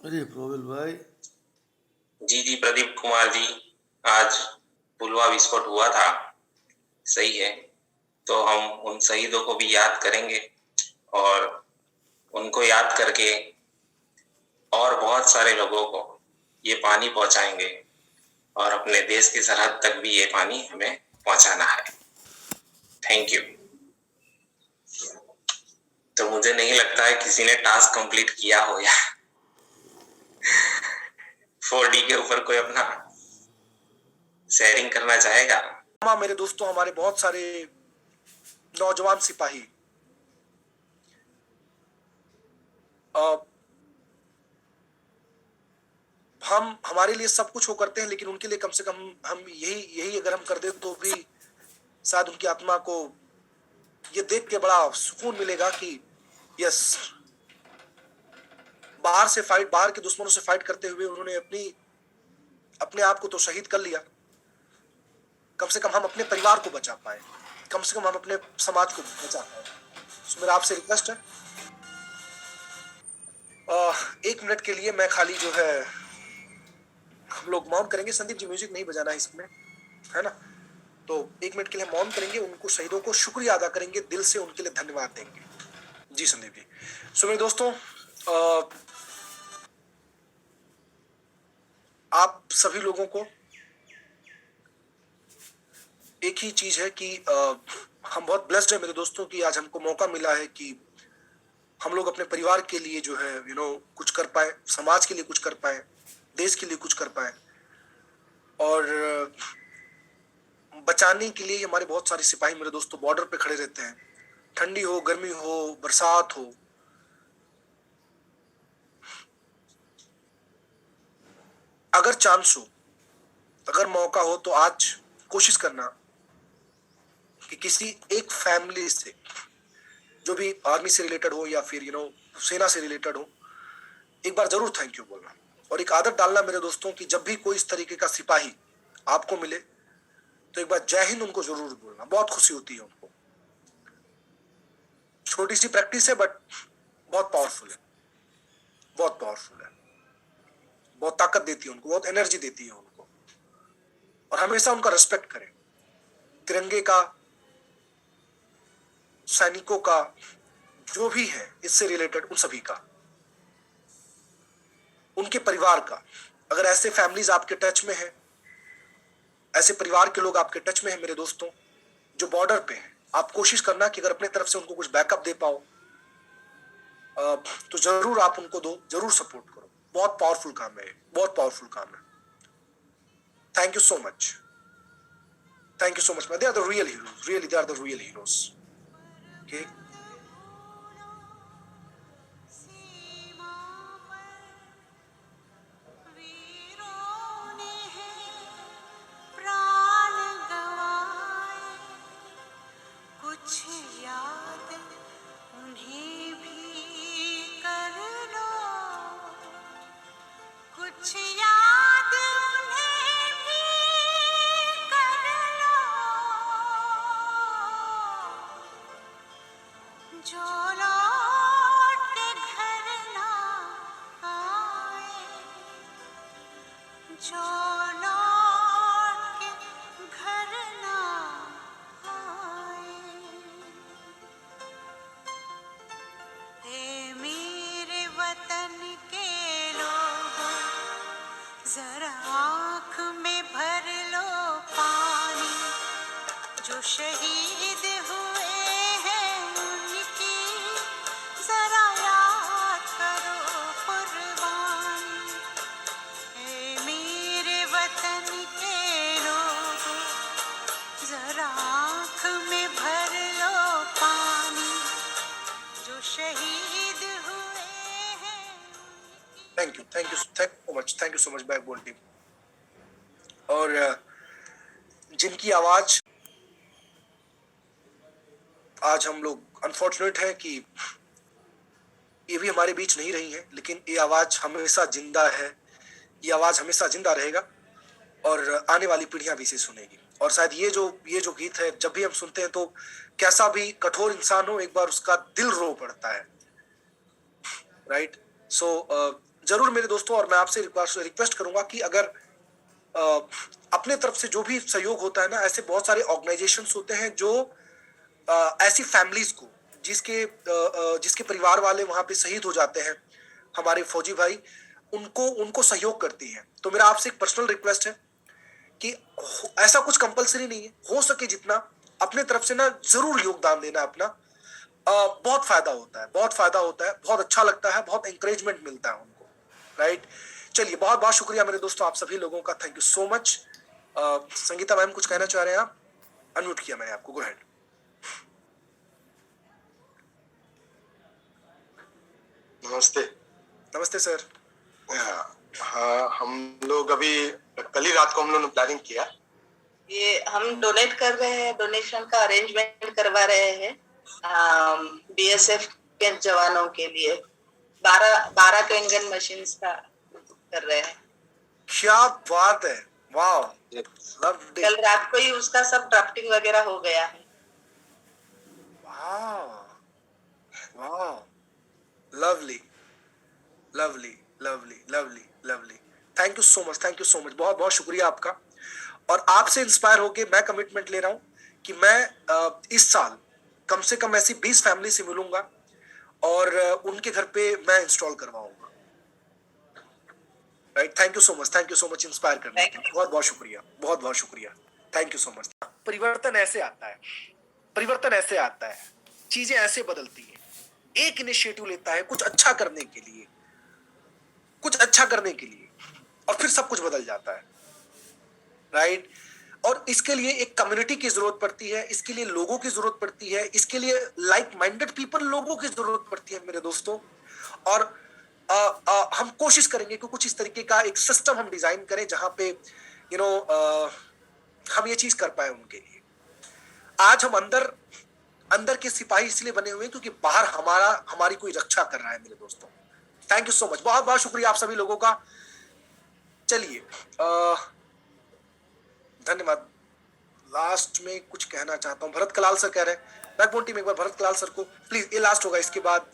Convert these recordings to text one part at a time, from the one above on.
अरे प्रोविल भाई। जी जी प्रदीप कुमार जी, आज पुलवा विस्फोट हुआ था, सही है। तो हम उन शहीदों को भी याद करेंगे और उनको याद करके और बहुत सारे लोगों को ये पानी पहुंचाएंगे और अपने देश की सरहद तक भी ये पानी हमें पहुंचाना है। Thank you. तो मुझे नहीं लगता है किसी ने टास्क कंप्लीट किया हो या 4D के ऊपर कोई अपना शेयरिंग करना चाहेगा। मेरे दोस्तों, हमारे बहुत सारे नौजवान सिपाही हम हमारे लिए सब कुछ वो करते हैं, लेकिन उनके लिए कम से कम हम यही यही अगर हम कर दे तो भी शायद उनकी आत्मा को ये देख के बड़ा सुकून मिलेगा कि यस, बाहर के दुश्मनों से फाइट करते हुए उन्होंने अपने आप को तो शहीद कर लिया। कम से कम हम अपने परिवार को बचा पाए, कम से कम हम अपने समाज को बचा पाए। तो मेरा आपसे रिक्वेस्ट है, 1 मिनट के लिए मैं खाली जो है हम लोग मौन करेंगे। संदीप जी, म्यूजिक नहीं बजाना है इसमें, है ना? तो 1 मिनट के लिए मौन करेंगे, उनको शहीदों को शुक्रिया अदा करेंगे, दिल से उनके लिए धन्यवाद देंगे। जी संदीप जी। सो मेरे दोस्तों, आप सभी लोगों को एक ही चीज है कि हम बहुत ब्लेस्ड है मेरे दोस्तों कि आज हमको मौका मिला है कि हम लोग अपने परिवार के लिए जो है कुछ कर पाए, समाज के लिए कुछ कर पाए, देश के लिए कुछ कर पाए। और बचाने के लिए हमारे बहुत सारे सिपाही मेरे दोस्तों बॉर्डर पे खड़े रहते हैं, ठंडी हो, गर्मी हो, बरसात हो। अगर चांस हो, अगर मौका हो, तो आज कोशिश करना कि किसी एक फैमिली से, जो भी आर्मी से रिलेटेड हो या फिर सेना से रिलेटेड हो, एक बार जरूर थैंक यू बोलना। और एक आदत डालना मेरे दोस्तों कि जब भी कोई इस तरीके का सिपाही आपको मिले तो एक बार जय हिंद उनको जरूर बोलना, बहुत खुशी होती है उनको। छोटी सी प्रैक्टिस है बट बहुत पावरफुल है, बहुत पावरफुल है, बहुत ताकत देती है उनको, बहुत एनर्जी देती है उनको। और हमेशा उनका रेस्पेक्ट करें, तिरंगे का, सैनिकों का, जो भी है इससे रिलेटेड उन सभी का, उनके परिवार का। अगर ऐसे फैमिलीज आपके टच में है, ऐसे परिवार के लोग आपके टच में है मेरे दोस्तों जो बॉर्डर पे हैं, आप कोशिश करना कि अगर अपने तरफ से उनको कुछ बैकअप दे पाओ तो जरूर आप उनको दो, जरूर सपोर्ट करो। बहुत पावरफुल काम है, बहुत पावरफुल काम है। Thank you so much, thank you so much. They are the real heroes, really they are the real heroes. Okay, जो लौट के घर ना आए, जो लौट के घर ना आए। ए मेरे वतन के लोगों, जरा आँख में भर लो पानी। जो शहीद हुए हैं उनकी जरा याद करो कुर्बानी। ए मेरे वतन के लोगों, जरा आँख में भर लो पानी। जो शहीद हुए हैं। Thank you, thank you, thank you so much, thank you so much backbone team. और जिनकी आवाज आज हम लोग अनफॉर्चुनेट है कि ये भी हमारे बीच नहीं रही है, लेकिन ये आवाज हमेशा जिंदा है, ये आवाज हमेशा जिंदा रहेगा और आने वाली पीढ़ियां भी इसे सुनेगी। और शायद ये जो गीत है, जब भी हम सुनते हैं तो कैसा भी कठोर इंसान हो, एक बार उसका दिल रो पड़ता है, राइट? सो जरूर मेरे दोस्तों, और मैं आपसे रिक्वेस्ट करूंगा कि अगर अपने तरफ से जो भी सहयोग होता है ना, ऐसे बहुत सारे ऑर्गेनाइजेशंस होते हैं जो ऐसी फैमिलीज को जिसके परिवार वाले वहां पे शहीद हो जाते हैं, हमारे फौजी भाई, उनको उनको सहयोग करती हैं। तो मेरा आपसे एक पर्सनल रिक्वेस्ट है कि ऐसा कुछ कंपलसरी नहीं है, हो सके जितना अपने तरफ से ना जरूर योगदान देना अपना। बहुत फायदा होता है, बहुत फायदा होता है, बहुत अच्छा लगता है, बहुत इंकरेजमेंट मिलता है उनको, राइट। चलिए, बहुत बहुत शुक्रिया मेरे दोस्तों आप सभी लोगों का, thank you so much. Sangeeta ma'am कुछ कहना चाह रहे हैं आप? अनम्यूट किया मैंने आपको, गो अहेड। नमस्ते। नमस्ते सर। हाँ, हम लोग अभी कल ही रात को हम लोग ने प्लानिंग किया। ये हम डोनेट कर रहे हैं, डोनेशन का अरेंजमेंट करवा रहे हैं बीएसएफ के जवानों के लिए। 12 क्रेंगन मशीन्स का कर रहे हैं। क्या बात है, वाह, कल रात को ही उसका सब ड्राफ्टिंग वगैरह हो गया है। वाह, lovely lovely lovely lovely lovely, thank you so much, thank you so much, बहुत बहुत शुक्रिया आपका। और आपसे इंस्पायर होके मैं कमिटमेंट ले रहा हूं कि मैं इस साल कम से कम ऐसी 20 फैमिली से मिलूंगा और उनके घर पे मैं इंस्टॉल करवाऊंगा, right. Thank you so much, thank you so much inspire करने के लिए, बहुत बहुत शुक्रिया, बहुत बहुत शुक्रिया, थैंक यू सो मच। परिवर्तन ऐसे आता है, परिवर्तन ऐसे आता है, चीजें ऐसे बदलती है। एक इनिशिएटिव लेता है कुछ अच्छा करने के लिए, कुछ अच्छा करने के लिए, और फिर सब कुछ बदल जाता है, राइट। और इसके लिए एक कम्युनिटी की जरूरत पड़ती है, इसके लिए लोगों की जरूरत पड़ती है, इसके लिए लाइक माइंडेड पीपल लोगों की जरूरत पड़ती है मेरे दोस्तों। और हम कोशिश करेंगे कि कुछ इस तरीके का एक सिस्टम हम डिजाइन करें जहां पे हम ये चीज कर पाए उनके लिए। आज हम अंदर के सिपाही इसलिए बने हुए हैं क्योंकि बाहर हमारी कोई रक्षा कर रहा है मेरे दोस्तों। थैंक यू सो मच, बहुत बहुत शुक्रिया आप सभी लोगों का। चलिए, धन्यवाद। लास्ट में कुछ कहना चाहता हूं, भरत कलाल सर कह रहे हैं, बैकबोन टीम एक बार भरत कलाल सर को प्लीज, ये लास्ट होगा, इसके बाद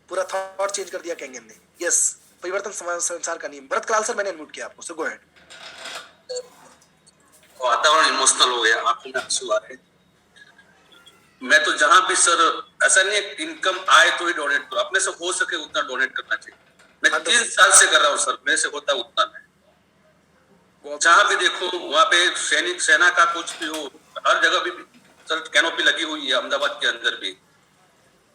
पूरा थॉट चेंज कर दिया कहेंगे ने। यस, परिवर्तन संसार का नियम। भरत कलाल सर, मैंने अनम्यूट किया आपको, सो गो अहेड। वातावरण इमोशनल हो गया, आंखों में आंसू आ रहे। मैं तो जहां भी सर, ऐसा नहीं है इनकम आए तो ही डोनेट करो, अपने से हो सके उतना डोनेट करना चाहिए। मैं 3 साल से कर रहा हूँ सर, मेरे से होता उतना नहीं। जहां भी देखो वहां पे सैनिक सेना का कुछ भी हो, हर जगह भी सर कैनोपी लगी हुई है। अहमदाबाद के अंदर भी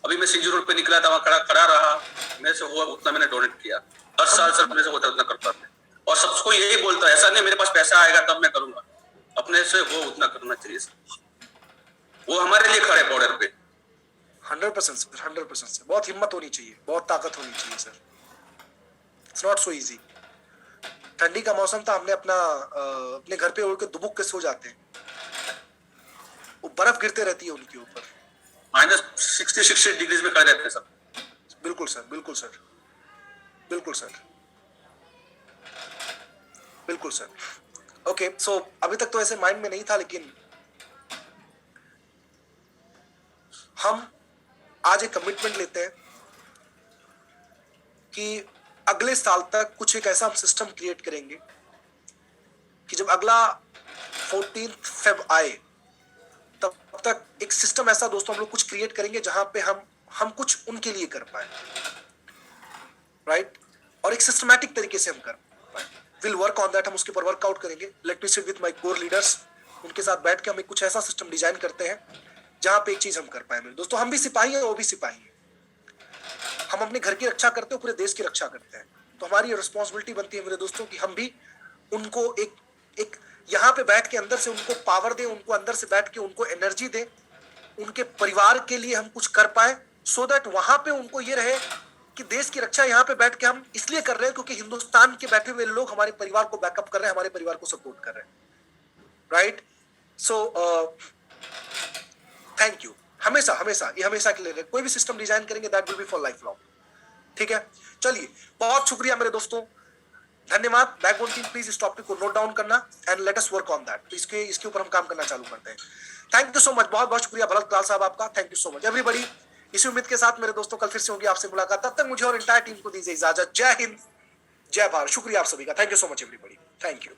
अभी मैं सिंजू रोड पे निकला था, वहां खड़ा रहा, मेरे से हुआ उतना मैंने डोनेट किया। हर साल सर मेरे से होता उतना करता था, और सबको यही बोलता है, ऐसा नहीं मेरे पास पैसा आएगा तब मैं करूंगा, अपने से वो उतना करना चाहिए सर। वो हमारे लिए खड़े बॉर्डर पे। 100% सर, 100% सर, बहुत हिम्मत होनी चाहिए, बहुत ताकत होनी चाहिए sir. It's not so easy. ठंडी का मौसम था, हमने अपने घर पे उड़ के दुबुक के सो जाते हैं, वो बर्फ गिरते रहती है उनके ऊपर, -60 डिग्री में खड़े रहते हैं सर। बिल्कुल सर, बिल्कुल सर, बिल्कुल सर, बिल्कुल सर। ओके, सो अभी तक तो ऐसे माइंड में नहीं था, लेकिन हम आज एक कमिटमेंट लेते हैं कि अगले साल तक कुछ एक ऐसा हम सिस्टम क्रिएट करेंगे कि जब अगला 14 फेब आए तब तक एक सिस्टम ऐसा दोस्तों हम लोग कुछ क्रिएट करेंगे जहां पे हम कुछ उनके लिए कर पाए, राइट। और एक सिस्टमैटिक तरीके से हम कर पाए। विल वर्क ऑन दैट, हम उसके ऊपर वर्कआउट करेंगे। Let me sit with my core leaders, उनके साथ बैठ के हम एक कुछ ऐसा सिस्टम डिजाइन करते हैं जहां पे एक चीज हम कर पाए मेरे दोस्तों। हम भी सिपाही हैं, वो भी सिपाही हैं, हम अपने घर की रक्षा करते हैं, पूरे देश की रक्षा करते हैं, तो हमारी रिस्पॉन्सिबिलिटी बनती है मेरे दोस्तों कि हम भी उनको एक यहाँ पे बैठ के अंदर से उनको पावर दें, उनको अंदर से बैठ के उनको एनर्जी दें, उनके परिवार के लिए हम कुछ कर पाए, सो दैट वहां पे उनको ये रहे कि देश की रक्षा यहाँ पे बैठ के हम इसलिए कर रहे हैं क्योंकि हिंदुस्तान के बैठे हुए लोग हमारे परिवार को बैकअप कर रहे हैं, हमारे परिवार को सपोर्ट कर रहे हैं, राइट। So thank you. हमेशा हमेशा ये हमेशा के लिए कोई भी सिस्टम डिजाइन करेंगे that will be for life long, ठीक है। चलिए, बहुत शुक्रिया मेरे दोस्तों, धन्यवाद। बैकबोन टीम प्लीज इस टॉपिक को नोट डाउन करना and let us work on that. इसके ऊपर हम काम करना चालू करते हैं। थैंक यू सो मच, बहुत बहुत शुक्रिया भरत कलाल साहब आपका, thank you so much everybody. इसी उम्मीद के साथ मेरे दोस्तों कल फिर से होगी आपसे मुलाकात, तब तक मुझे और इंटायर टीम को दीजिए इजाजत। जय हिंद, जय भारत। शुक्रिया आप सभी का। Thank you so much everybody, thank you.